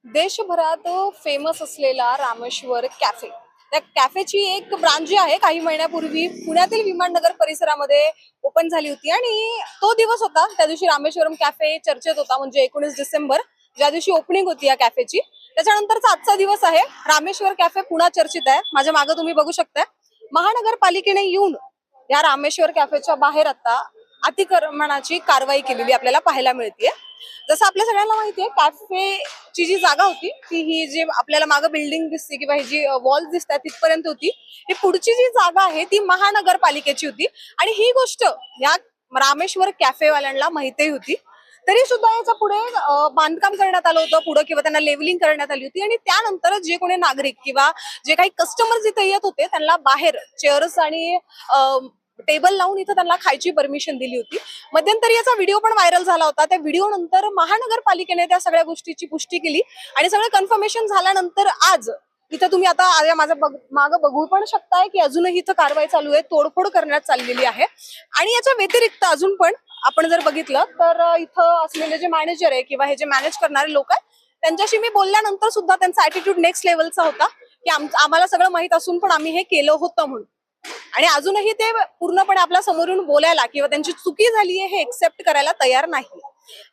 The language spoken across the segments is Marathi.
देशभरात फेमस असलेला रामेश्वर कॅफे, त्या कॅफेची एक ब्रांच जी आहे काही महिन्यापूर्वी पुण्यातील विमाननगर परिसरामध्ये ओपन झाली होती आणि तो दिवस होता त्या दिवशी रामेश्वरम कॅफे चर्चेत होता, म्हणजे 19 डिसेंबर ज्या दिवशी ओपनिंग होती या कॅफेची. त्याच्यानंतरचा आजचा दिवस आहे. रामेश्वर कॅफे पुन्हा चर्चित आहे. माझ्या मागे तुम्ही बघू शकता महानगरपालिकेने येऊन या रामेश्वर कॅफेच्या बाहेर आता अतिक्रमणाची कारवाई केलेली आपल्याला पाहायला मिळते. जसं आपल्या सगळ्यांना माहितीये, कॅफेची जी जागा होती ती ही जी आपल्याला मागे बिल्डिंग दिसते किंवा ही जी वॉल दिसतात तिथपर्यंत होती. ही पुढची जी जागा आहे ती महानगरपालिकेची होती आणि ही गोष्ट या रामेश्वर कॅफेवाल्यांना माहिती होती. तरी सुद्धा याच्या पुढे बांधकाम करण्यात आलं होतं पुढे, किंवा त्यांना लेवलिंग करण्यात आली होती आणि त्यानंतर जे कोणी नागरिक किंवा जे काही कस्टमर्स इथे येत होते त्यांना बाहेर चेअर्स आणि टेबल लावून इथं त्यांना खायची परमिशन दिली होती. मध्यंतरी याचा व्हिडिओ पण व्हायरल झाला होता. त्या व्हिडिओ नंतर महानगरपालिकेने त्या सगळ्या गोष्टीची पुष्टी केली आणि सगळं कन्फर्मेशन झाल्यानंतर आज इथं तुम्ही आता माझं मागं बघू पण शकताय की अजूनही इथं कारवाई चालू आहे, तोडफोड करण्यात चाललेली आहे. आणि याच्या व्यतिरिक्त अजून पण आपण जर बघितलं तर इथं असलेले जे मॅनेजर आहे किंवा हे जे मॅनेज करणारे लोक आहेत त्यांच्याशी मी बोलल्यानंतर सुद्धा त्यांचा ऍटिट्यूड नेक्स्ट लेवलचा होता की आम्हाला सगळं माहित असून पण आम्ही हे केलं होतं म्हणून. आणि अजूनही ते पूर्णपणे आपल्या समोरून बोलायला किंवा त्यांची चुकी झाली आहे हे एक्सेप्ट करायला तयार नाही.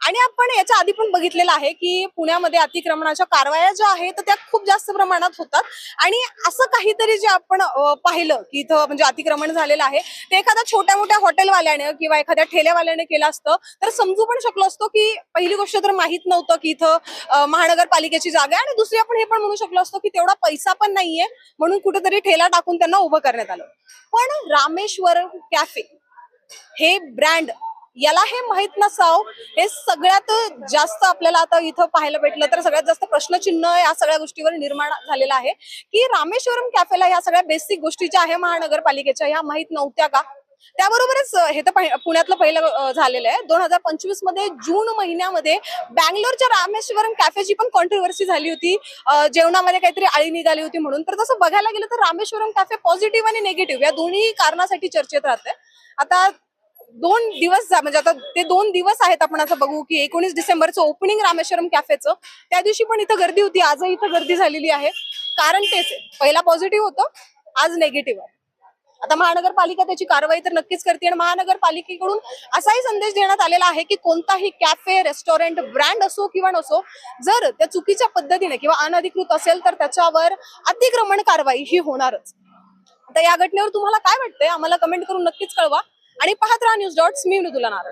आणि आपण याच्या आधी पण बघितलेलं आहे की पुण्यामध्ये अतिक्रमणाच्या कारवाया ज्या आहेत त्या खूप जास्त प्रमाणात होतात. आणि असं काहीतरी जे आपण पाहिलं की इथं म्हणजे अतिक्रमण झालेलं आहे ते एखाद्या छोट्या मोठ्या हॉटेलवाल्याने किंवा एखाद्या ठेलेवाल्याने केलं असतं तर समजू पण शकलो असतो की पहिली गोष्ट तर माहित नव्हतं की इथं महानगरपालिकेची जागा आहे, आणि दुसरी आपण हे पण म्हणू शकलो असतो की तेवढा पैसा पण नाहीये म्हणून कुठेतरी ठेला टाकून त्यांना उभं करण्यात आलं. पण रामेश्वर कॅफे हे ब्रँड याला हे माहित नसावं हे सगळ्यात जास्त आपल्याला आता इथं पाहायला भेटलं तर सगळ्यात जास्त प्रश्नचिन्ह या सगळ्या गोष्टीवर निर्माण झालेला आहे की रामेश्वरम कॅफेला ह्या सगळ्या बेसिक गोष्टी ज्या आहे महानगरपालिकेच्या ह्या माहित नव्हत्या का. त्याबरोबरच हे तर पुण्यातलं पहिलं झालेलं आहे. 2025 मध्ये जून महिन्यामध्ये बँगलोरच्या रामेश्वरम कॅफेची पण कॉन्ट्रोवर्सी झाली होती, जेवणामध्ये काहीतरी आळी निघाली होती म्हणून. तर तसं बघायला गेलं तर रामेश्वरम कॅफे पॉझिटिव्ह आणि निगेटिव्ह या दोन्ही कारणासाठी चर्चेत राहते. आता 2 दिवस म्हणजे आता ते 2 दिवस आहेत. आपण असं बघू की 19 डिसेंबरचं ओपनिंग रामेश्वरम कॅफेचं, त्या दिवशी पण इथं गर्दी होती, आजही इथं गर्दी झालेली आहे. कारण तेच पहिला पॉझिटिव्ह होतं, आज निगेटिव्ह आहे. आता महानगरपालिका त्याची कारवाई तर नक्कीच करते आणि महानगरपालिकेकडून असाही संदेश देण्यात आलेला आहे की कोणताही कॅफे रेस्टॉरंट ब्रँड असो किंवा नसो, जर त्या चुकीच्या पद्धतीने किंवा अनधिकृत असेल तर त्याच्यावर अतिक्रमण कारवाई ही होणारच. आता या घटनेवर तुम्हाला काय वाटतंय आम्हाला कमेंट करून नक्कीच कळवा आणि पाहत राहा न्यूज डॉट्स. मी मृदुला नारळ.